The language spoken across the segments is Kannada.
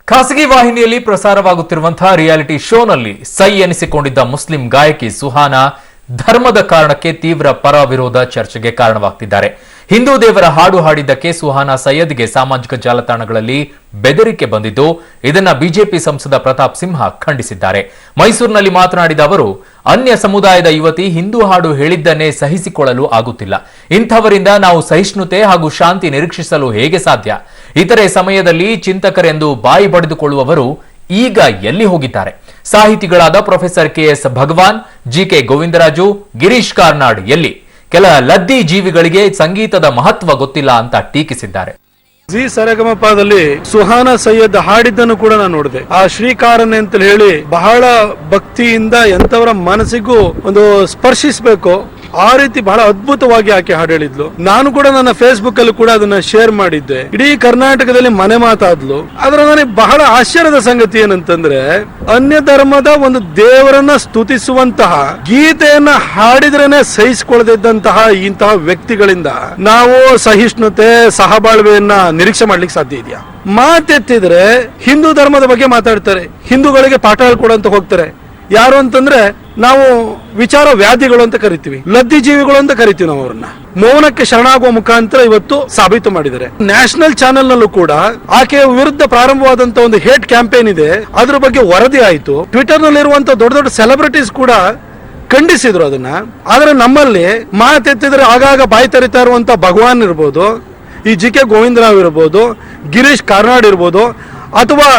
ಖಾಸಗಿ ವಾಹಿನಿಯಲ್ಲಿ ಪ್ರಸಾರವಾಗುತ್ತಿರುವಂತಹ ರಿಯಾಲಿಟಿ ಶೋನಲ್ಲಿ ಸೈ ಎನಿಸಿಕೊಂಡಿದ್ದ ಮುಸ್ಲಿಂ ಗಾಯಕಿ ಸುಹಾನಾ ಧರ್ಮದ ಕಾರಣಕ್ಕೆ ತೀವ್ರ ಪರ ವಿರೋಧ ಚರ್ಚೆಗೆ ಕಾರಣವಾಗ್ತಿದ್ದಾರೆ. ಹಿಂದೂ ದೇವರ ಹಾಡು ಹಾಡಿದ್ದಕ್ಕೆ ಸುಹಾನಾ ಸೈಯದ್ಗೆ ಸಾಮಾಜಿಕ ಜಾಲತಾಣಗಳಲ್ಲಿ ಬೆದರಿಕೆ ಬಂದಿದ್ದು, ಇದನ್ನ ಬಿಜೆಪಿ ಸಂಸದ ಪ್ರತಾಪ್ ಸಿಂಹ ಖಂಡಿಸಿದ್ದಾರೆ. ಮೈಸೂರಿನಲ್ಲಿ ಮಾತನಾಡಿದ ಅವರು, ಅನ್ಯ ಸಮುದಾಯದ ಯುವತಿ ಹಿಂದೂ ಹಾಡು ಹೇಳಿದ್ದನ್ನೇ ಸಹಿಸಿಕೊಳ್ಳಲು ಆಗುತ್ತಿಲ್ಲ. ಇಂಥವರಿಂದ ನಾವು ಸಹಿಷ್ಣುತೆ ಹಾಗೂ ಶಾಂತಿ ನಿರೀಕ್ಷಿಸಲು ಹೇಗೆ ಸಾಧ್ಯ? ಇತರೆ ಸಮಯದಲ್ಲಿ ಚಿಂತಕರೆಂದು ಬಾಯಿ ಬಡಿದುಕೊಳ್ಳುವವರು ಈಗ ಎಲ್ಲಿ ಹೋಗಿದ್ದಾರೆ? ಸಾಹಿತಿಗಳಾದ ಪ್ರೊಫೆಸರ್ ಕೆಎಸ್ ಭಗವಾನ್, ಜಿಕೆ ಗೋವಿಂದರಾಜು, ಗಿರೀಶ್ ಕಾರ್ನಾಡ್ ಎಲ್ಲಿ? ಕೆಲ ಲದ್ದಿ ಜೀವಿಗಳಿಗೆ ಸಂಗೀತದ ಮಹತ್ವ ಗೊತ್ತಿಲ್ಲ ಅಂತ ಟೀಕಿಸಿದ್ದಾರೆ. ಜಿ ಸರಗಮಪದಲ್ಲಿ ಸುಹಾನಾ ಸೈಯದ್ ಹಾಡಿದ್ದನ್ನು ಕೂಡ ನಾನು ನೋಡಿದೆ. ಆ ಶ್ರೀಕಾರನೆ ಅಂತ ಹೇಳಿ ಬಹಳ ಭಕ್ತಿಯಿಂದ ಎಂತವರ ಮನಸ್ಸಿಗೂ ಒಂದು ಸ್ಪರ್ಶಿಸಬೇಕು ಆ ರೀತಿ ಬಹಳ ಅದ್ಭುತವಾಗಿ ಆಕೆ ಹಾಡು ಹೇಳಿದ್ಲು. ನಾನು ಕೂಡ ನನ್ನ ಫೇಸ್ಬುಕ್ ಅಲ್ಲಿ ಕೂಡ ಅದನ್ನ ಶೇರ್ ಮಾಡಿದ್ದೆ. ಇಡೀ ಕರ್ನಾಟಕದಲ್ಲಿ ಮನೆ ಮಾತಾದ್ಲು. ಆದ್ರೆ ನನಗೆ ಬಹಳ ಆಶ್ಚರ್ಯದ ಸಂಗತಿ ಏನಂತಂದ್ರೆ, ಅನ್ಯ ಧರ್ಮದ ಒಂದು ದೇವರನ್ನ ಸ್ತುತಿಸುವಂತಹ ಗೀತೆಯನ್ನ ಹಾಡಿದ್ರೇನೆ ಸಹಿಸಿಕೊಳ್ಳದಿದ್ದಂತಹ ಇಂತಹ ವ್ಯಕ್ತಿಗಳಿಂದ ನಾವು ಸಹಿಷ್ಣುತೆ ಸಹಬಾಳ್ವೆಯನ್ನ ನಿರೀಕ್ಷೆ ಮಾಡ್ಲಿಕ್ಕೆ ಸಾಧ್ಯ ಇದೆಯಾ? ಮಾತೆತ್ತಿದ್ರೆ ಹಿಂದೂ ಧರ್ಮದ ಬಗ್ಗೆ ಮಾತಾಡ್ತಾರೆ, ಹಿಂದೂಗಳಿಗೆ ಪಾಠ ಹೇಳ್ಕೊಡಂತ ಹೋಗ್ತಾರೆ. ಯಾರು ಅಂತಂದ್ರೆ ನಾವು ವಿಚಾರ ವ್ಯಾಧಿಗಳು ಅಂತ ಕರಿತೀವಿ, ಲದ್ದಿ ಜೀವಿಗಳು ಅಂತ ಕರಿತೀವಿ ನಾವು ಅವ್ರನ್ನ. ಮೌನಕ್ಕೆ ಶರಣಾಗುವ ಮುಖಾಂತರ ಇವತ್ತು ಸಾಬೀತು ಮಾಡಿದ್ದಾರೆ. ನ್ಯಾಷನಲ್ ಚಾನೆಲ್ ನಲ್ಲೂ ಕೂಡ ಆಕೆಯ ವಿರುದ್ಧ ಪ್ರಾರಂಭವಾದಂತ ಒಂದು ಹೇಟ್ ಕ್ಯಾಂಪೇನ್ ಇದೆ, ಅದ್ರ ಬಗ್ಗೆ ವರದಿ ಆಯಿತು. ಟ್ವಿಟರ್ ನಲ್ಲಿರುವಂತ ದೊಡ್ಡ ದೊಡ್ಡ ಸೆಲೆಬ್ರಿಟೀಸ್ ಕೂಡ ಖಂಡಿಸಿದ್ರು ಅದನ್ನ. ಆದ್ರೆ ನಮ್ಮಲ್ಲಿ ಮಾತೆತ್ತಿದ್ರೆ ಆಗಾಗ ಬಾಯಿ ತೆರಿತಾ ಇರುವಂತ ಭಗವಾನ್ ಇರ್ಬೋದು, ಈ ಜಿಕೆ ಗೋವಿಂದರಾವ್ ಇರ್ಬೋದು, ಗಿರೀಶ್ ಕಾರ್ನಾಡ್ ಇರ್ಬೋದು, ಅಥವಾ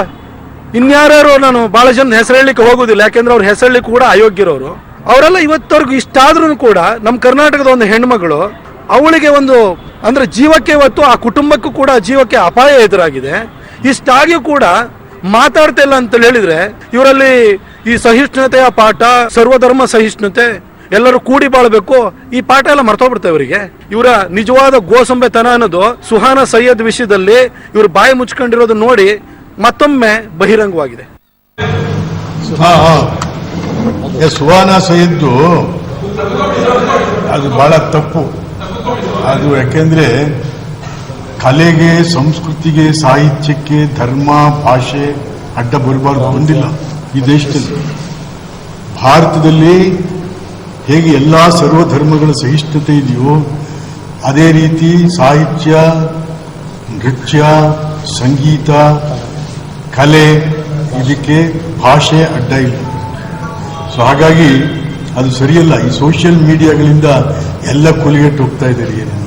ಇನ್ಯಾರು ನಾನು ಬಹಳ ಜನ ಹೆಸರು ಹೇಳಲಿಕ್ಕೆ ಹೋಗುದಿಲ್ಲ, ಯಾಕೆಂದ್ರೆ ಅವ್ರ ಹೆಸರಲಿಕ್ಕೆ ಕೂಡ ಅಯೋಗ್ಯರವರು. ಅವರೆಲ್ಲ ಇವತ್ತವರೆಗೂ ಇಷ್ಟಾದ್ರೂ ಕೂಡ ನಮ್ಮ ಕರ್ನಾಟಕದ ಒಂದು ಹೆಣ್ಮಗಳು, ಅವಳಿಗೆ ಒಂದು ಅಂದ್ರೆ ಜೀವಕ್ಕೆ ಇವತ್ತು ಆ ಕುಟುಂಬಕ್ಕೂ ಕೂಡ ಜೀವಕ್ಕೆ ಅಪಾಯ ಎದುರಾಗಿದೆ. ಇಷ್ಟಾಗಿಯೂ ಕೂಡ ಮಾತಾಡ್ತಾ ಇಲ್ಲ ಅಂತ ಹೇಳಿದ್ರೆ, ಇವರಲ್ಲಿ ಈ ಸಹಿಷ್ಣುತೆಯ ಪಾಠ, ಸರ್ವಧರ್ಮ ಸಹಿಷ್ಣುತೆ, ಎಲ್ಲರೂ ಕೂಡಿ ಬಾಳ್ಬೇಕು, ಈ ಪಾಠ ಎಲ್ಲ ಮರ್ತೋಗ್ಬಿಡ್ತೇವೆ ಇವರಿಗೆ. ಇವರ ನಿಜವಾದ ಗೋಸಂಬೆತನ ಅನ್ನೋದು ಸುಹಾನಾ ಸೈಯದ್ ವಿಷಯದಲ್ಲಿ ಇವರು ಬಾಯಿ ಮುಚ್ಕೊಂಡಿರೋದು ನೋಡಿ ಮತ್ತೊಮ್ಮೆ ಬಹಿರಂಗವಾಗಿದೆ. ಸುಹಾನಾ ಸೈಯದ್ ಅದು ಬಹಳ ತಪ್ಪು. ಅದು ಯಾಕೆಂದ್ರೆ ಕಲೆಗೆ, ಸಂಸ್ಕೃತಿಗೆ, ಸಾಹಿತ್ಯಕ್ಕೆ ಧರ್ಮ ಭಾಷೆ ಅಡ್ಡ ಬರಬಾರ್ದು, ಬಂದಿಲ್ಲ ಈ ದೇಶದಲ್ಲಿ. ಭಾರತದಲ್ಲಿ ಹೇಗೆ ಎಲ್ಲ ಸರ್ವಧರ್ಮಗಳ ಸಹಿಷ್ಣುತೆ ಇದೆಯೋ ಅದೇ ರೀತಿ ಸಾಹಿತ್ಯ, ನೃತ್ಯ, ಸಂಗೀತ, ಕಲೆ, ಇದಕ್ಕೆ ಭಾಷೆ ಅಡ್ಡ ಇಲ್ಲ. ಸೊ ಹಾಗಾಗಿ ಅದು ಸರಿಯಲ್ಲ. ಈ ಸೋಷಿಯಲ್ ಮೀಡಿಯಾಗಳಿಂದ ಎಲ್ಲ ಕೊಲಿಗೆಟ್ಟು ಹೋಗ್ತಾ ಇದ್ದಾರೆ. ಏನು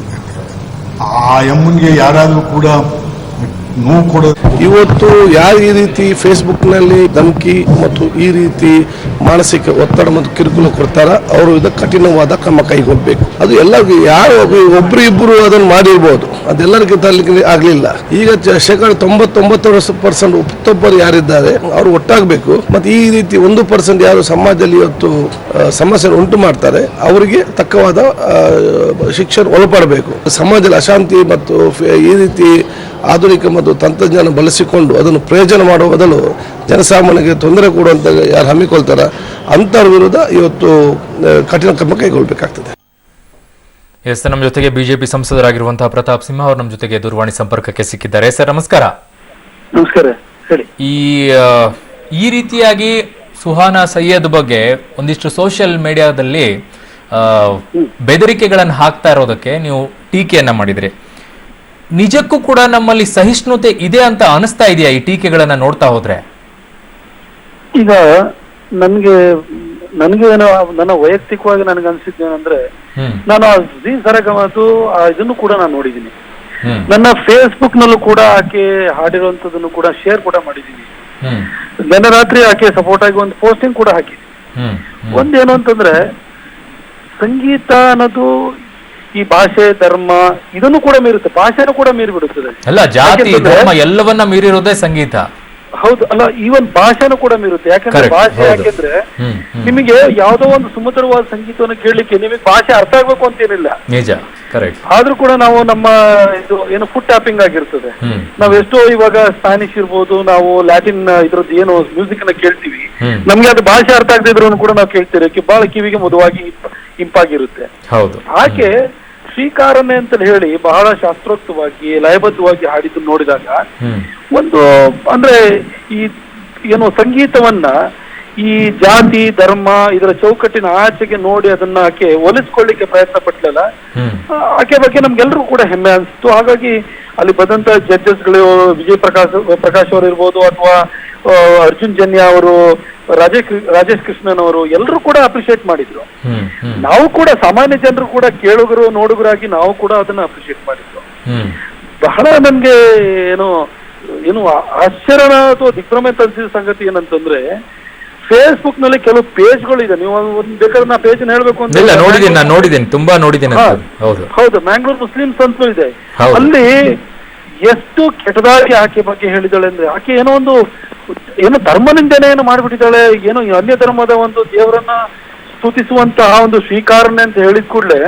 ಆ ಎಮ್ಮನ್ಗೆ ಯಾರಾದ್ರೂ ಕೂಡ ನೋವು ಕೊಡೋದು. ಇವತ್ತು ಯಾರು ಈ ರೀತಿ ಫೇಸ್ಬುಕ್ ನಲ್ಲಿ ಧಮಕಿ ಮತ್ತು ಈ ರೀತಿ ಮಾನಸಿಕ ಒತ್ತಡ ಮತ್ತು ಕಿರುಕುಳ ಕೊಡ್ತಾರ, ಅವರು ಇದಕ್ಕೆ ಕಠಿಣವಾದ ಕ್ರಮ ಕೈಗೊಳ್ಳಬೇಕು. ಅದು ಎಲ್ಲರಿಗೂ, ಯಾರು ಒಬ್ರು ಇಬ್ಬರು ಅದನ್ನು ಮಾಡಿರ್ಬೋದು, ಅದೆಲ್ಲರಿಗೂ ತರಲಿಕ್ಕೆ ಆಗ್ಲಿಲ್ಲ. ಈಗ 99% ಉತ್ತೊಬ್ಬರು ಯಾರಿದ್ದಾರೆ ಅವರು ಒಟ್ಟಾಗಬೇಕು. ಮತ್ತೆ ಈ ರೀತಿ 1% ಯಾರು ಸಮಾಜದಲ್ಲಿ ಇವತ್ತು ಸಮಸ್ಯೆ ಉಂಟು ಮಾಡ್ತಾರೆ ಅವರಿಗೆ ತಕ್ಕವಾದ ಶಿಕ್ಷಣ ಒಳಪಡಬೇಕು. ಸಮಾಜದಲ್ಲಿ ಅಶಾಂತಿ ಮತ್ತು ಈ ರೀತಿ ಆಧುನಿಕ ಮತ್ತು ತಂತ್ರಜ್ಞಾನ ಬಳಸಿಕೊಂಡು ಅದನ್ನು ಪ್ರಯೋಜನ ಮಾಡುವ ಬದಲು ಜನಸಾಮಾನ್ಯರಿಗೆ ತೊಂದರೆ ಕೊಡುವಂತ ಯಾರು ಹಮ್ಮಿಕೊಳ್ತಾರ ಅಂತವ್ರ ವಿರುದ್ಧ ಇವತ್ತು ಕಠಿಣ ಕ್ರಮ ಕೈಗೊಳ್ಳಬೇಕಾಗ್ತದೆ. ಎಸ್, ನಮ್ಮ ಜೊತೆಗೆ ಬಿಜೆಪಿ ಸಂಸದರಾಗಿರುವಂತಹ ಪ್ರತಾಪ್ ಸಿಂಹ ಅವರು ನಮ್ಮ ಜೊತೆಗೆ ದೂರವಾಣಿ ಸಂಪರ್ಕಕ್ಕೆ ಸಿಕ್ಕಿದ್ದಾರೆ. ಸರ್, ನಮಸ್ಕಾರ. ನಮಸ್ಕಾರ. ಹೇಳಿ. ಈ ರೀತಿಯಾಗಿ ಸುಹಾನಾ ಸೈಯದ್ ಬಗ್ಗೆ ಒಂದಿಷ್ಟು ಸೋಷಿಯಲ್ ಮೀಡಿಯಾದಲ್ಲಿ ಬೆದರಿಕೆಗಳನ್ನು ಹಾಕ್ತಾ ಇರೋದಕ್ಕೆ ನೀವು ಟೀಕೆಯನ್ನ ಮಾಡಿದ್ರಿ. ನಿಜಕ್ಕೂ ಕೂಡ ನಮ್ಮಲ್ಲಿ ಸಹಿಷ್ಣುತೆ ಇದೆ ಅಂತ ಅನಿಸ್ತಾ ಇದೆಯಾ ಈ ಟೀಕೆಗಳನ್ನ ನೋಡ್ತಾ ಹೋದ್ರೆ? ಈಗ ನನಗೆ ನನ್ನ ವೈಯಕ್ತಿಕವಾಗಿ ನನಗೆ ಅನ್ಸಿದ್ದೇನೆಂದ್ರೆ, ನಾನು ಜಿ ಸರಗಮದು ಇದನ್ನು ಕೂಡ ನಾನು ನೋಡಿದ್ದೀನಿ. ನನ್ನ ಫೇಸ್ಬುಕ್ ನಲ್ಲೂ ಕೂಡ ಆಕೆ ಹಾಡಿರುವಂತದನ್ನು ಕೂಡ ಶೇರ್ ಕೂಡ ಮಾಡಿದ್ದೀನಿ. ನಿನ್ನೆ ರಾತ್ರಿ ಆಕೆ ಸಪೋರ್ಟ್ ಆಗಿ ಒಂದು ಪೋಸ್ಟಿಂಗ್ ಕೂಡ ಹಾಕಿದ್ದೀನಿ. ಒಂದೇನು ಅಂತಂದ್ರೆ, ಸಂಗೀತ ಅನ್ನೋದು ಈ ಭಾಷೆ, ಧರ್ಮ ಇದನ್ನು ಕೂಡ ಮೀರುತ್ತೆ, ಭಾಷೆನೂ ಕೂಡ ಮೀರಿ ಬಿಡುತ್ತದೆ. ಅಲ್ಲ, ಜಾತಿ ಧರ್ಮ ಎಲ್ಲವನ್ನ ಮೀರಿರೋದೇ ಸಂಗೀತ. ಹೌದು, ಅಲ್ಲ, ಈವನ್ ಭಾಷೆನೂ ಕೂಡ ಮೀರುತ್ತೆ. ಯಾಕಂದ್ರೆ ಭಾಷೆ, ಯಾಕೆಂದ್ರೆ ನಿಮಗೆ ಯಾವುದೋ ಒಂದು ಸುಮಧುರವಾದ ಸಂಗೀತವನ್ನು ಕೇಳಲಿಕ್ಕೆ ನಿಮಗೆ ಭಾಷೆ ಅರ್ಥ ಆಗ್ಬೇಕು ಅಂತೇನಿಲ್ಲ. ನಿಜ, ಕರೆಕ್ಟ್. ಆದ್ರೂ ಕೂಡ ನಾವು ನಮ್ಮ ಇದು ಏನು ಫುಡ್ ಟ್ಯಾಪಿಂಗ್ ಆಗಿರ್ತದೆ. ನಾವ್ ಎಷ್ಟೋ ಇವಾಗ ಸ್ಪ್ಯಾನಿಷ್ ಇರ್ಬೋದು, ನಾವು ಲ್ಯಾಟಿನ್ ಇದ್ರದ್ದು ಏನು ಮ್ಯೂಸಿಕ್ ಅನ್ನ ಕೇಳ್ತೀವಿ, ನಮ್ಗೆ ಅದು ಭಾಷೆ ಅರ್ಥ ಆಗದಿದ್ರು ಕೂಡ ನಾವು ಕೇಳ್ತೀವಿ, ಬಹಳ ಕಿವಿಗೆ ಮೃದುವಾಗಿ ಇಂಪಾಗಿರುತ್ತೆ. ಹೌದು. ಆಕೆ ಶ್ರೀಕಾರನೆ ಅಂತ ಹೇಳಿ ಬಹಳ ಶಾಸ್ತ್ರೋಕ್ತವಾಗಿ ಲಯಬದ್ಧವಾಗಿ ಹಾಡಿದ್ದು ನೋಡಿದಾಗ ಒಂದು ಅಂದ್ರೆ ಈ ಏನು ಸಂಗೀತವನ್ನ ಈ ಜಾತಿ ಧರ್ಮ ಇದರ ಚೌಕಟ್ಟಿನ ಆಚೆಗೆ ನೋಡಿ ಅದನ್ನ ಆಕೆ ಒಲಿಸ್ಕೊಳ್ಳಿಕ್ಕೆ ಪ್ರಯತ್ನ ಪಟ್ಲಲ್ಲ, ಆಕೆ ಬಗ್ಗೆ ನಮ್ಗೆಲ್ರಿಗೂ ಕೂಡ ಹೆಮ್ಮೆ ಅನಿಸ್ತು. ಹಾಗಾಗಿ ಅಲ್ಲಿ ಬಂದಂತ ಜಡ್ಜಸ್ಗಳು ವಿಜಯ್ ಪ್ರಕಾಶ್ ಅವರು ಇರ್ಬೋದು, ಅಥವಾ ಅರ್ಜುನ್ ಜನ್ಯ ಅವರು, ರಾಜೇಶ್ ಕೃಷ್ಣನ್ ಅವರು ಎಲ್ಲರೂ ಕೂಡ ಅಪ್ರಿಶಿಯೇಟ್ ಮಾಡಿದ್ರು. ನಾವು ಕೂಡ ಸಾಮಾನ್ಯ ಜನರು ಕೂಡ ಕೇಳುಗರು ನೋಡುಗರಾಗಿ ನಾವು ಕೂಡ ಅದನ್ನ ಅಪ್ರಿಶಿಯೇಟ್ ಮಾಡಿದ್ರು. ಬಹಳ ನನ್ಗೆ ಏನು ಆಶ್ಚರ್ಯ ಅಥವಾ ದಿಗ್ಭ್ರಮೆ ತರಿಸಿದ ಸಂಗತಿ ಏನಂತಂದ್ರೆ, ಫೇಸ್ಬುಕ್ ನಲ್ಲಿ ಕೆಲವು ಪೇಜ್ಗಳು ಇದೆ. ನೀವು ಬೇಕಾದ್ರೆ ನಾ ಪೇಜ್ ಹೇಳ್ಬೇಕು ಅಂತ ನೋಡಿದ್ದೀನಿ, ತುಂಬಾ ನೋಡಿದ್ದೀನಿ. ಹೌದು, ಮ್ಯಾಂಗ್ಳೂರ್ ಮುಸ್ಲಿಮ್ಸ್ ಅಂತಲೂ ಇದೆ. ಅಲ್ಲಿ ಎಷ್ಟು ಕೆಟ್ಟದಾಗಿ ಆಕೆ ಬಗ್ಗೆ ಹೇಳಿದಾಳೆ ಅಂದ್ರೆ, ಆಕೆ ಏನೋ ಧರ್ಮ ನಿಂದನೆಯನ್ನು ಮಾಡ್ಬಿಟ್ಟಿದ್ದಾಳೆ. ಏನೋ ಅನ್ಯ ಧರ್ಮದ ಒಂದು ದೇವರನ್ನ ಸ್ತುತಿಸುವಂತಹ ಒಂದು ಶ್ರೀಕಾರನೆ ಅಂತ ಹೇಳಿದ ಕೂಡಲೇ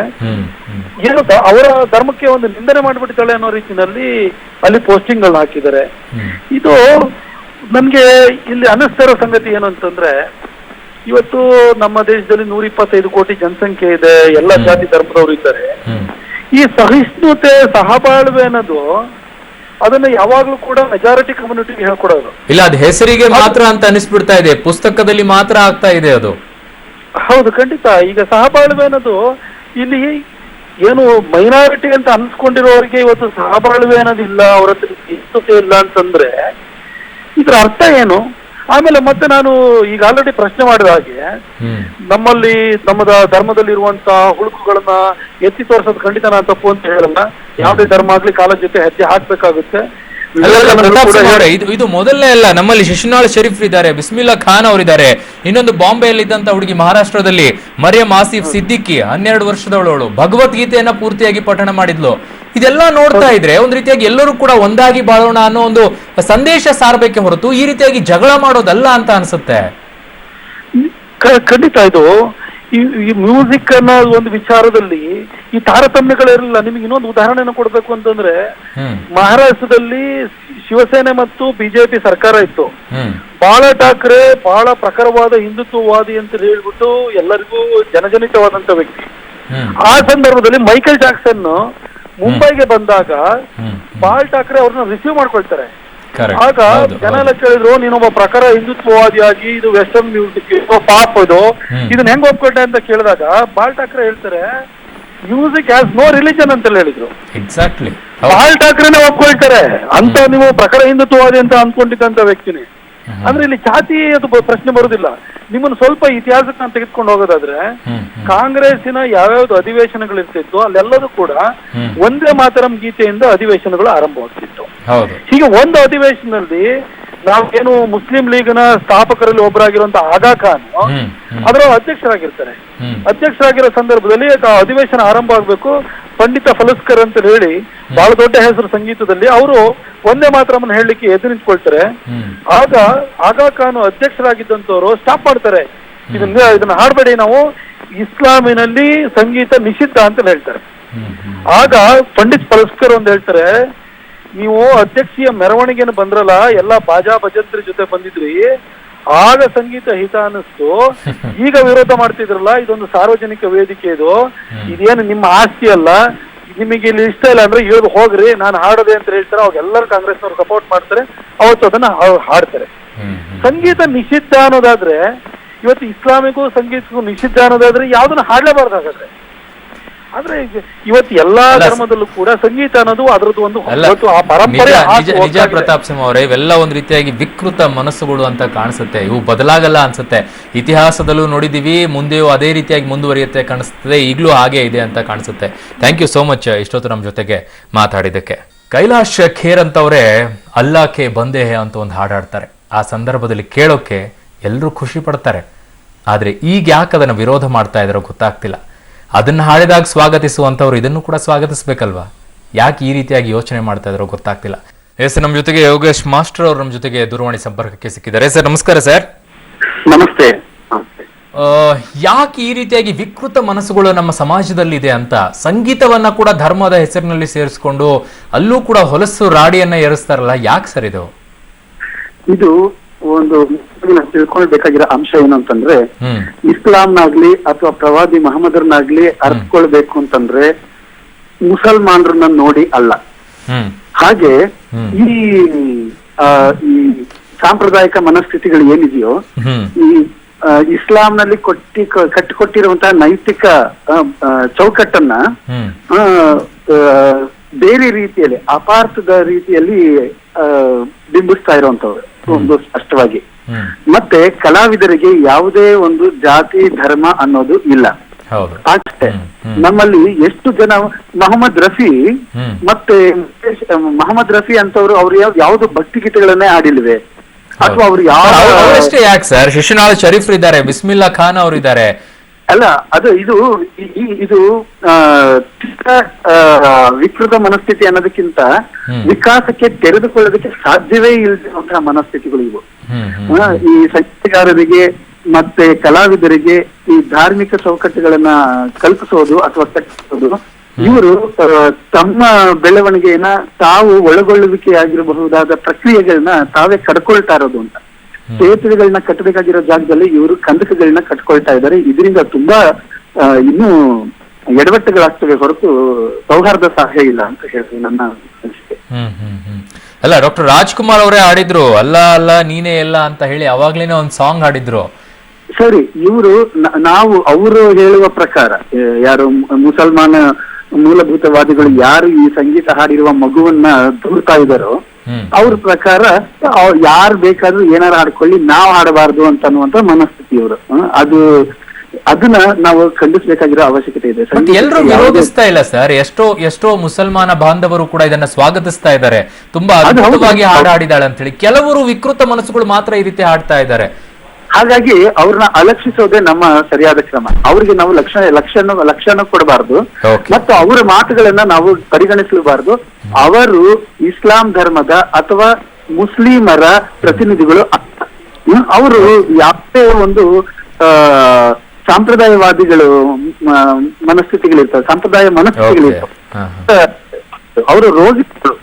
ಏನೋ ಅವರ ಧರ್ಮಕ್ಕೆ ಒಂದು ನಿಂದನೆ ಮಾಡ್ಬಿಟ್ಟಿದ್ದಾಳೆ ಅನ್ನೋ ರೀತಿಯಲ್ಲಿ ಅಲ್ಲಿ ಪೋಸ್ಟಿಂಗ್ ಗಳನ್ನ ಹಾಕಿದ್ದಾರೆ. ಇದು ನನ್ಗೆ ಇಲ್ಲಿ ಅನ್ನಿಸ್ತಾ ಇರೋ ಸಂಗತಿ ಏನು ಅಂತಂದ್ರೆ, ಇವತ್ತು ನಮ್ಮ ದೇಶದಲ್ಲಿ 125 ಕೋಟಿ ಜನಸಂಖ್ಯೆ ಇದೆ, ಎಲ್ಲ ಜಾತಿ ಧರ್ಮದವರು ಇದ್ದಾರೆ. ಈ ಸಹಿಷ್ಣುತೆ ಸಹಬಾಳ್ವೆ ಅನ್ನೋದು ಅದನ್ನ ಯಾವಾಗ್ಲೂ ಕೂಡ ಮೆಜಾರಿಟಿ ಕಮ್ಯುನಿಟಿಗೆ ಹೇಳ್ಕೊಡೋದು ಇಲ್ಲ, ಅದು ಹೆಸರಿಗೆ ಮಾತ್ರ ಅಂತ ಅನಿಸ್ಬಿಡ್ತಾ ಇದೆ, ಪುಸ್ತಕದಲ್ಲಿ ಮಾತ್ರ ಆಗ್ತಾ ಇದೆ ಅದು. ಹೌದು, ಖಂಡಿತ. ಈಗ ಸಹಬಾಳ್ವೆ ಅನ್ನೋದು ಇಲ್ಲಿ ಏನು ಮೈನಾರಿಟಿ ಅಂತ ಅನ್ಸ್ಕೊಂಡಿರೋರಿಗೆ ಇವತ್ತು ಸಹಬಾಳ್ವೆ ಅನ್ನೋದಿಲ್ಲ, ಅವ್ರ ಹತ್ರ ಇಷ್ಟತೆ ಇಲ್ಲ ಅಂತಂದ್ರೆ ಇದ್ರ ಅರ್ಥ ಏನು? ಆಮೇಲೆ ಮತ್ತೆ ನಾನು ಈಗ ಆಲ್ರೆಡಿ ಪ್ರಶ್ನೆ ಮಾಡಿದ ಹಾಗೆ, ನಮ್ಮ ಧರ್ಮದಲ್ಲಿ ಇರುವಂತಹ ಹುಳುಕುಗಳನ್ನ ಎತ್ತಿ ತೋರ್ಸೋದು ಖಂಡಿತ ನಾನು ತಪ್ಪು ಅಂತ ಹೇಳಲ್ಲ. ಯಾವುದೇ ಧರ್ಮ ಆಗ್ಲಿ ಕಾಲದ ಜೊತೆ ಹೆಜ್ಜೆ ಹಾಕ್ಬೇಕಾಗುತ್ತೆ. ಇದು ಮೊದಲನೇ ಅಲ್ಲ, ನಮ್ಮಲ್ಲಿ ಶಿಶುನಾಳ್ ಶರೀಫ್ ಇದ್ದಾರೆ, ಬಿಸ್ಮಿಲ್ಲಾ ಖಾನ್ ಅವರಿದ್ದಾರೆ, ಇನ್ನೊಂದು ಬಾಂಬೆಯಲ್ಲಿ ಇದ್ದಂತ ಹುಡುಗಿ ಮಹಾರಾಷ್ಟ್ರದಲ್ಲಿ ಮರಿಯಂ ಆಸಿಫ್ ಸಿದ್ದಿಕ್ಕಿ 12 ವರ್ಷದವಳು ಭಗವದ್ಗೀತೆಯನ್ನ ಪೂರ್ತಿಯಾಗಿ ಪಠಣ ಮಾಡಿದ್ಲು. ಇದೆಲ್ಲ ನೋಡ್ತಾ ಇದ್ರೆ ಒಂದ್ ರೀತಿಯಾಗಿ ಎಲ್ಲರೂ ಕೂಡ ಒಂದಾಗಿ ಬಾಳೋಣ ಅನ್ನೋ ಒಂದು ಸಂದೇಶ ಸಾರಬೇಕೆ ಹೊರತು ಈ ರೀತಿಯಾಗಿ ಜಗಳ ಮಾಡೋದಲ್ಲ ಅಂತ ಅನ್ಸುತ್ತೆ. ಖಂಡಿತ ಇದು ಈ ಮ್ಯೂಸಿಕ್ ಅನ್ನೋ ಒಂದು ವಿಚಾರದಲ್ಲಿ ಈ ತಾರತಮ್ಯಗಳಿರಲಿಲ್ಲ. ನಿಮಗೆ ಇನ್ನೊಂದು ಉದಾಹರಣೆನ ಕೊಡ್ಬೇಕು ಅಂತಂದ್ರೆ, ಮಹಾರಾಷ್ಟ್ರದಲ್ಲಿ ಶಿವಸೇನೆ ಮತ್ತು ಬಿಜೆಪಿ ಸರ್ಕಾರ ಇತ್ತು. ಬಾಳ ಠಾಕ್ರೆ ಬಹಳ ಪ್ರಖರವಾದ ಹಿಂದುತ್ವವಾದಿ ಅಂತ ಹೇಳ್ಬಿಟ್ಟು ಎಲ್ಲರಿಗೂ ಜನಜನಿತವಾದಂತ ವ್ಯಕ್ತಿ. ಆ ಸಂದರ್ಭದಲ್ಲಿ ಮೈಕಲ್ ಜಾಕ್ಸನ್ ಮುಂಬೈಗೆ ಬಂದಾಗ ಬಾಲ್ ಠಾಕ್ರೆ ಅವ್ರನ್ನ ರಿಸೀವ್ ಮಾಡ್ಕೊಳ್ತಾರೆ. ಆಗ ಜನ ಎಲ್ಲ ಕೇಳಿದ್ರು, ನೀನೊಬ್ಬ ಪ್ರಖರ ಹಿಂದುತ್ವವಾದಿಯಾಗಿ ಇದು ವೆಸ್ಟರ್ನ್ ಮ್ಯೂಸಿಕ್ ಪಾಪ್ ಇದನ್ನ ಹೆಂಗ್ ಒಪ್ಕೊಂಡೆ ಅಂತ ಕೇಳಿದಾಗ ಬಾಲ್ ಠಾಕ್ರೆ ಹೇಳ್ತಾರೆ, ಮ್ಯೂಸಿಕ್ ಹ್ಯಾಸ್ ನೋ ರಿಲಿಜನ್ ಅಂತ ಹೇಳಿದ್ರು. ಎಕ್ಸಾಕ್ಟ್ಲಿ ಬಾಲ್ ಠಾಕ್ರೆನೇ ಒಪ್ಕೊಳ್ತಾರೆ ಅಂತ ನೀವು ಪ್ರಖರ ಹಿಂದುತ್ವವಾದಿ ಅಂತ ಅನ್ಕೊಂಡಿದ್ದಂತ ವ್ಯಕ್ತಿನಿ. ಅಂದ್ರೆ ಇಲ್ಲಿ ಜಾತಿ ಅದು ಪ್ರಶ್ನೆ ಬರುದಿಲ್ಲ. ನಿಮ್ಮನ್ನು ಸ್ವಲ್ಪ ಇತಿಹಾಸಕ್ಕೆ ನಾನು ತೆಗೆದುಕೊಂಡು ಹೋಗೋದಾದ್ರೆ, ಕಾಂಗ್ರೆಸ್ಸಿನ ಯಾವ್ಯಾವ್ದು ಅಧಿವೇಶನಗಳಿರ್ತಿತ್ತು ಅಲ್ಲೆಲ್ಲದೂ ಕೂಡ ಒಂದೇ ಮಾತರಂ ಗೀತೆಯಿಂದ ಅಧಿವೇಶನಗಳು ಆರಂಭವಾಗ್ತಿತ್ತು. ಹೀಗೆ ಒಂದು ಅಧಿವೇಶನದಲ್ಲಿ ನಾವೇನು ಮುಸ್ಲಿಂ ಲೀಗ್ನ ಸ್ಥಾಪಕರಲ್ಲಿ ಒಬ್ಬರಾಗಿರುವಂತಹ ಆಗಾ ಖಾನ್ ಅದರ ಅಧ್ಯಕ್ಷರಾಗಿರ್ತಾರೆ. ಅಧ್ಯಕ್ಷರಾಗಿರೋ ಸಂದರ್ಭದಲ್ಲಿ ಅಧಿವೇಶನ ಆರಂಭ ಆಗ್ಬೇಕು, ಪಂಡಿತ ಫಲಸ್ಕರ್ ಅಂತ ಹೇಳಿ ಬಹಳ ದೊಡ್ಡ ಹೆಸರು ಸಂಗೀತದಲ್ಲಿ, ಅವರು ಒಂದೇ ಮಾತ್ರವನ್ನು ಹೇಳಲಿಕ್ಕೆ ಎದ್ದು ನಿಂತ್ಕೊಳ್ತಾರೆ. ಆಗ ಆಗಾ ಖಾನ್ ಅಧ್ಯಕ್ಷರಾಗಿದ್ದಂತವ್ರು ಸ್ಟಾಪ್ ಮಾಡ್ತಾರೆ, ಇದನ್ನ ಹಾಡಬೇಡಿ, ನಾವು ಇಸ್ಲಾಮಿನಲ್ಲಿ ಸಂಗೀತ ನಿಷಿದ್ಧ ಅಂತ ಹೇಳ್ತಾರೆ. ಆಗ ಪಂಡಿತ್ ಫಲಸ್ಕರ್ ಅಂತ ಹೇಳ್ತಾರೆ, ನೀವು ಅಧ್ಯಕ್ಷೀಯ ಮೆರವಣಿಗೆನ ಬಂದ್ರಲ್ಲ, ಎಲ್ಲಾ ಬಾಜಾ ಭಜಂತ್ರಿ ಜೊತೆ ಬಂದಿದ್ರಿ, ಆಗ ಸಂಗೀತ ಹಿತ ಅನ್ನಿಸ್ತು, ಈಗ ವಿರೋಧ ಮಾಡ್ತಿದ್ರಲ್ಲ, ಇದೊಂದು ಸಾರ್ವಜನಿಕ ವೇದಿಕೆ, ಇದೇನು ನಿಮ್ಮ ಆಸ್ತಿ ಅಲ್ಲ, ನಿಮಗೆ ಇಲ್ಲಿ ಇಷ್ಟ ಇಲ್ಲ ಅಂದ್ರೆ ಇಳಿದು ಹೋಗ್ರಿ, ನಾನು ಹಾಡೋದೆ ಅಂತ ಹೇಳ್ತಾರೆ. ಅವಾಗ ಎಲ್ಲರೂ ಕಾಂಗ್ರೆಸ್ನವ್ರು ಸಪೋರ್ಟ್ ಮಾಡ್ತಾರೆ, ಅವತ್ತು ಅದನ್ನ ಹಾಡ್ತಾರೆ. ಸಂಗೀತ ನಿಷಿದ್ಧ ಅನ್ನೋದಾದ್ರೆ, ಇವತ್ತು ಇಸ್ಲಾಮಿಗೂ ಸಂಗೀತಕ್ಕೂ ನಿಷಿದ್ಧ ಅನ್ನೋದಾದ್ರೆ ಯಾವ್ದನ್ನ ಹಾಡ್ಲೇಬಾರ್ದಾಗಾದ್ರೆ. ಆದ್ರೆ ಇವತ್ತು ಎಲ್ಲಾ ಧರ್ಮದಲ್ಲೂ ಕೂಡ ಸಂಗೀತ ಅನ್ನೋದು ಅದರದ್ದು ಒಂದು ಪರಂಪರೆ. ನಿಜ ಪ್ರತಾಪ್ ಸಿಂಹ ಅವರೇ, ಇವೆಲ್ಲ ಒಂದ್ ರೀತಿಯಾಗಿ ವಿಕೃತ ಮನಸ್ಸುಗಳು ಅಂತ ಕಾಣಿಸುತ್ತೆ. ಇವು ಬದಲಾಗಲ್ಲ ಅನ್ಸುತ್ತೆ. ಇತಿಹಾಸದಲ್ಲೂ ನೋಡಿದೀವಿ, ಮುಂದೆಯೂ ಅದೇ ರೀತಿಯಾಗಿ ಮುಂದುವರಿಯುತ್ತೆ ಕಾಣಿಸ್ತದೆ, ಈಗಲೂ ಹಾಗೆ ಇದೆ ಅಂತ ಕಾಣಿಸುತ್ತೆ. ಥ್ಯಾಂಕ್ ಯು ಸೋ ಮಚ್ ಇಷ್ಟೊತ್ತು ನಮ್ಮ ಜೊತೆಗೆ ಮಾತಾಡಿದ್ದಕ್ಕೆ. ಕೈಲಾಶ್ ಖೇರ್ ಅಂತವ್ರೆ ಅಲ್ಲಾಕೆ ಬಂದೆ ಅಂತ ಒಂದು ಹಾಡಾಡ್ತಾರೆ. ಆ ಸಂದರ್ಭದಲ್ಲಿ ಕೇಳೋಕೆ ಎಲ್ಲರೂ ಖುಷಿ ಪಡ್ತಾರೆ. ಆದ್ರೆ ಈಗ ಯಾಕೆ ಅದನ್ನ ವಿರೋಧ ಮಾಡ್ತಾ ಇದಾರೋ ಗೊತ್ತಾಗ್ತಿಲ್ಲ. ಅದನ್ನ ಹಾಡಿದಾಗ ಸ್ವಾಗತಿಸುವಂತವ್ರು ಇದನ್ನು ಕೂಡ ಸ್ವಾಗತಿಸ್ಬೇಕಲ್ವಾ? ಯಾಕೆ ಈ ರೀತಿಯಾಗಿ ಯೋಚನೆ ಮಾಡ್ತಾ ಇದಾರೋ ಗೊತ್ತಾಗ್ತಿಲ್ಲ. ಎಸ್, ನಮ್ಮ ಜೊತೆಗೆ ಯೋಗೇಶ್ ಮಾಸ್ಟರ್ ಅವರು ನಮ್ಮ ಜೊತೆಗೆ ದೂರವಾಣಿ ಸಂಪರ್ಕಕ್ಕೆ ಸಿಕ್ಕಿದ್ದಾರೆ. ಸರ್ ನಮಸ್ಕಾರ. ಸರ್ ನಮಸ್ತೆ. ಯಾಕೆ ಈ ರೀತಿಯಾಗಿ ವಿಕೃತ ಮನಸ್ಸುಗಳು ನಮ್ಮ ಸಮಾಜದಲ್ಲಿ ಇದೆ ಅಂತ, ಸಂಗೀತವನ್ನ ಕೂಡ ಧರ್ಮದ ಹೆಸರಿನಲ್ಲಿ ಸೇರಿಸ್ಕೊಂಡು ಅಲ್ಲೂ ಕೂಡ ಹೊಲಸು ರಾಡಿಯನ್ನ ಏರಿಸ್ತಾರಲ್ಲ, ಯಾಕೆ ಸರ್ ಇದು? ಇದು ಒಂದು ತಿಳ್ಕೊಳ್ಬೇಕಾಗಿರೋ ಅಂಶ ಏನು ಅಂತಂದ್ರೆ, ಇಸ್ಲಾಂನಾಗ್ಲಿ ಅಥವಾ ಪ್ರವಾದಿ ಮಹಮ್ಮದರ್ನಾಗ್ಲಿ ಅರ್ಥಕೊಳ್ಬೇಕು ಅಂತಂದ್ರೆ ಮುಸಲ್ಮಾನರನ್ನ ನೋಡಿ ಅಲ್ಲ. ಹ್ಮ್ ಹಾಗೆ ಈ ಈ ಸಾಂಪ್ರದಾಯಿಕ ಮನಸ್ಥಿತಿಗಳು ಏನಿದೆಯೋ, ಹ್ಮ್ ಈ ಇಸ್ಲಾಂನಲ್ಲಿ ಕಟ್ಟಿಕೊಟ್ಟಿರುವಂತಹ ನೈತಿಕ ಚೌಕಟ್ಟನ್ನ ಹ್ಮ್ ಬೇರೆ ರೀತಿಯಲ್ಲಿ ಅಪಾರ್ಥದ ರೀತಿಯಲ್ಲಿ ಬಿಂಬಿಸ್ತಾ ಇರುವಂತವ್ರು ಒಂದು ಸ್ಪಷ್ಟವಾಗಿ. ಹ್ಮ್ ಮತ್ತೆ ಕಲಾವಿದರಿಗೆ ಯಾವುದೇ ಒಂದು ಜಾತಿ ಧರ್ಮ ಅನ್ನೋದು ಇಲ್ಲ. ಹೌದು. ಅಷ್ಟೇ. ನಮ್ಮಲ್ಲಿ ಎಷ್ಟು ಜನ ಮೊಹಮ್ಮದ್ ರಫಿ ಮತ್ತೆ ಮೊಹಮ್ಮದ್ ರಫಿ ಅಂತವ್ರು ಅವ್ರು ಯಾವ್ದು ಭಕ್ತಿ ಗೀತೆಗಳನ್ನೇ ಆಡಿಲ್ವೇ, ಅಥವಾ ಅವ್ರು ಅವರಷ್ಟೇ ಯಾಕೆ ಸರ್, ಶಿಶುನಾಳ್ ಶರೀಫ್ ಇದ್ದಾರೆ, ಬಿಸ್ಮಿಲ್ಲಾ ಖಾನ್ ಅವರು ಇದ್ದಾರೆ. ಅಲ್ಲ, ಅದು ಇದು ವಿಕೃತ ಮನಸ್ಥಿತಿ ಅನ್ನೋದಕ್ಕಿಂತ ವಿಕಾಸಕ್ಕೆ ತೆರೆದುಕೊಳ್ಳೋದಕ್ಕೆ ಸಾಧ್ಯವೇ ಇಲ್ಲದಿರುವಂತಹ ಮನಸ್ಥಿತಿಗಳು ಇವು. ಈ ಸಂಗೀತಗಾರರಿಗೆ ಮತ್ತೆ ಕಲಾವಿದರಿಗೆ ಈ ಧಾರ್ಮಿಕ ಚೌಕಟ್ಟುಗಳನ್ನ ಕಲ್ಪಿಸೋದು ಅಥವಾ ಕಟ್ಟಿಸೋದು, ಇವರು ತಮ್ಮ ಬೆಳವಣಿಗೆಯನ್ನ ತಾವು ಒಳಗೊಳ್ಳುವಿಕೆಯಾಗಿರಬಹುದಾದ ಪ್ರಕ್ರಿಯೆಗಳನ್ನ ತಾವೇ ಕಡ್ಕೊಳ್ತಾ ಇರೋದು ಅಂತ. ಸೇತುವೆಗಳನ್ನ ಕಟ್ಟಬೇಕಾಗಿರೋ ಜಾಗದಲ್ಲಿ ಇವರು ಕಂದಕಗಳನ್ನ ಕಟ್ಕೊಳ್ತಾ ಇದ್ದಾರೆ. ಇದರಿಂದ ತುಂಬಾ ಇನ್ನೂ ಎಡವಟ್ಟುಗಳಾಗ್ತವೆ ಹೊರತು ಸೌಹಾರ್ದ ಸಹಾಯ ಇಲ್ಲ ಅಂತ ಹೇಳಿ ನನ್ನ ಅನಿಸಿಕೆ. ಅಲ್ಲ, ಡಾಕ್ಟರ್ ರಾಜ್ಕುಮಾರ್ ಅವರೇ ಆಡಿದ್ರು ಅಲ್ಲ ಅಲ್ಲ ನೀನೇ ಎಲ್ಲ ಅಂತ ಹೇಳಿ, ಅವಾಗ್ಲೇನೆ ಒಂದ್ ಸಾಂಗ್ ಆಡಿದ್ರು. ಸರಿ, ಇವರು ನಾವು ಅವರು ಹೇಳುವ ಪ್ರಕಾರ, ಯಾರು ಮುಸಲ್ಮಾನ ಮೂಲಭೂತವಾದಿಗಳು ಯಾರು ಈ ಸಂಗೀತ ಹಾಡಿರುವ ಮಗುವನ್ನ ದೂರ್ತಾ ಇದ್ದಾರೋ ಅವ್ರ ಪ್ರಕಾರ ಯಾರು ಬೇಕಾದ್ರೂ ಏನಾರು ಹಾಡ್ಕೊಳ್ಳಿ, ನಾವು ಹಾಡಬಾರ್ದು ಅಂತ ಅನ್ನುವಂತ ಮನಸ್ಥಿತಿ ಇವರು. ಅದನ್ನ ನಾವು ಖಂಡಿಸಬೇಕಾಗಿರೋ ಅವಶ್ಯಕತೆ ಇದೆ. ಎಲ್ಲರೂ ವಿರೋಧಿಸ್ತಾ ಇಲ್ಲ ಸರ್, ಎಷ್ಟೋ ಮುಸಲ್ಮಾನ ಬಾಂಧವರು ಕೂಡ ಇದನ್ನ ಸ್ವಾಗತಿಸ್ತಾ ಇದ್ದಾರೆ. ತುಂಬಾ ಅದ್ಭುತವಾಗಿ ಹಾಡಿದಾಳೆ ಅಂತ ಹೇಳಿ. ಕೆಲವರು ವಿಕೃತ ಮನಸ್ಸುಗಳು ಮಾತ್ರ ಈ ರೀತಿ ಹಾಡ್ತಾ ಇದ್ದಾರೆ. ಹಾಗಾಗಿ ಅವ್ರನ್ನ ಅಲಕ್ಷಿಸೋದೇ ನಮ್ಮ ಸರಿಯಾದ ಕ್ರಮ. ಅವ್ರಿಗೆ ನಾವು ಲಕ್ಷಣ ಕೊಡಬಾರ್ದು ಮತ್ತು ಅವರ ಮಾತುಗಳನ್ನ ನಾವು ಪರಿಗಣಿಸಬಾರ್ದು. ಅವರು ಇಸ್ಲಾಂ ಧರ್ಮದ ಅಥವಾ ಮುಸ್ಲಿಮರ ಪ್ರತಿನಿಧಿಗಳು. ಅವರು ಯಾವುದೇ ಒಂದು ಸಾಂಪ್ರದಾಯವಾದಿಗಳು ಮನಸ್ಥಿತಿಗಳಿರ್ತವೆ, ಸಂಪ್ರದಾಯ ಮನಸ್ಥಿತಿಗಳಿರ್ತವೆ. ಅವರು ರೋಗಿಗಳು.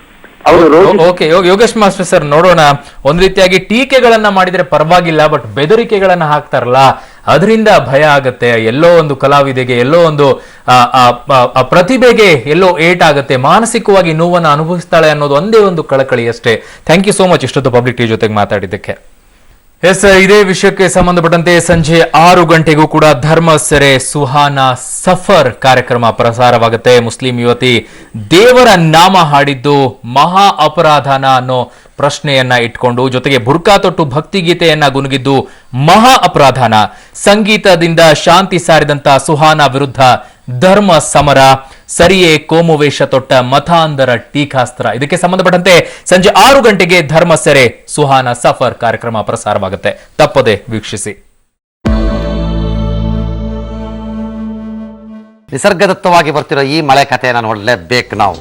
ಓಕೆ, ಯೋಗೇಶ್ ಮಾಸ್ಟರ್ ಸರ್, ನೋಡೋಣ. ಒಂದ್ ರೀತಿಯಾಗಿ ಟೀಕೆಗಳನ್ನ ಮಾಡಿದ್ರೆ ಪರವಾಗಿಲ್ಲ, ಬಟ್ ಬೆದರಿಕೆಗಳನ್ನ ಹಾಕ್ತಾರಲ್ಲ, ಅದರಿಂದ ಭಯ ಆಗತ್ತೆ. ಎಲ್ಲೋ ಒಂದು ಕಲಾವಿದೆಗೆ, ಎಲ್ಲೋ ಒಂದು ಪ್ರತಿಭೆಗೆ ಎಲ್ಲೋ ಏಟಾಗತ್ತೆ, ಮಾನಸಿಕವಾಗಿ ನೋವನ್ನು ಅನುಭವಿಸ್ತಾಳೆ ಅನ್ನೋದು ಒಂದೇ ಒಂದು ಕಳಕಳಿ ಅಷ್ಟೇ. ಥ್ಯಾಂಕ್ ಯು ಸೋ ಮಚ್ ಇಷ್ಟೊತ್ತು ಪಬ್ಲಿಕ್ ಟಿವಿ ಜೊತೆಗೆ ಮಾತಾಡಿದ್ದಕ್ಕೆ. ಎಸ್, ಇದೇ ವಿಷಯಕ್ಕೆ ಸಂಬಂಧಪಟ್ಟಂತೆ ಸಂಜೆ 6 ಗಂಟೆಗೂ ಕೂಡ ಧರ್ಮ ಸೆರೆ ಸುಹಾನಾ ಸಫರ್ ಕಾರ್ಯಕ್ರಮ ಪ್ರಸಾರವಾಗುತ್ತೆ. ಮುಸ್ಲಿಂ ಯುವತಿ ದೇವರ ನಾಮ ಹಾಡಿದ್ದು ಮಹಾ ಅಪರಾಧನ ಅನ್ನೋ ಪ್ರಶ್ನೆಯನ್ನ ಇಟ್ಕೊಂಡು, ಜೊತೆಗೆ ಬುರ್ಕಾ ತೊಟ್ಟು ಭಕ್ತಿಗೀತೆಯನ್ನ ಗುನುಗಿದ್ದು ಮಹಾ ಅಪರಾಧನ, ಸಂಗೀತದಿಂದ ಶಾಂತಿ ಸಾರಿದಂತ ಸುಹಾನಾ ವಿರುದ್ಧ ಧರ್ಮ ಸಮರ, ಸರಿಯೇ ಕೋಮುವೇಷ ತೊಟ್ಟ ಮತಾಂಧರ ಟೀಕಾಸ್ತ್ರ. ಇದಕ್ಕೆ ಸಂಬಂಧಪಟ್ಟಂತೆ ಸಂಜೆ 6 ಗಂಟೆಗೆ ಧರ್ಮ ಸೆರೆ ಸುಹಾನಾ ಸಫರ್ ಕಾರ್ಯಕ್ರಮ ಪ್ರಸಾರವಾಗುತ್ತೆ. ತಪ್ಪದೆ ವೀಕ್ಷಿಸಿ. ನಿಸರ್ಗದತ್ತವಾಗಿ ಬರ್ತಿರೋ ಈ ಮಳೆ ಕಥೆಯನ್ನು ನೋಡಲೇಬೇಕು ನಾವು.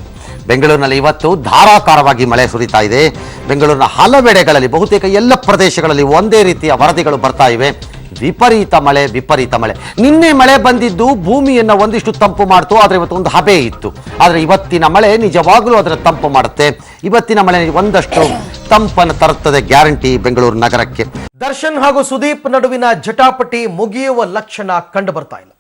ಬೆಂಗಳೂರಿನಲ್ಲಿ ಇವತ್ತು ಧಾರಾಕಾರವಾಗಿ ಮಳೆ ಸುರಿತಾ ಇದೆ. ಬೆಂಗಳೂರಿನ ಹಲವೆಡೆಗಳಲ್ಲಿ, ಬಹುತೇಕ ಎಲ್ಲ ಪ್ರದೇಶಗಳಲ್ಲಿ ಒಂದೇ ರೀತಿಯ ವರದಿಗಳು ಬರ್ತಾ ಇವೆ. ವಿಪರೀತ ಮಳೆ. ನಿನ್ನೆ ಮಳೆ ಬಂದಿದ್ದು ಭೂಮಿಯನ್ನು ಒಂದಿಷ್ಟು ತಂಪು ಮಾಡ್ತು, ಆದರೆ ಇವತ್ತು ಒಂದು ಹಬೆ ಇತ್ತು. ಆದರೆ ಇವತ್ತಿನ ಮಳೆ ನಿಜವಾಗಲೂ ಅದರ ತಂಪು ಮಾಡುತ್ತೆ. ಇವತ್ತಿನ ಮಳೆ ಒಂದಷ್ಟು ತಂಪನ್ನು ತರುತ್ತದೆ ಗ್ಯಾರಂಟಿ ಬೆಂಗಳೂರು ನಗರಕ್ಕೆ. ದರ್ಶನ್ ಹಾಗೂ ಸುದೀಪ್ ನಡುವಿನ ಜಟಾಪಟಿ ಮುಗಿಯುವ ಲಕ್ಷಣ ಕಂಡು ಬರ್ತಾ ಇಲ್ಲ.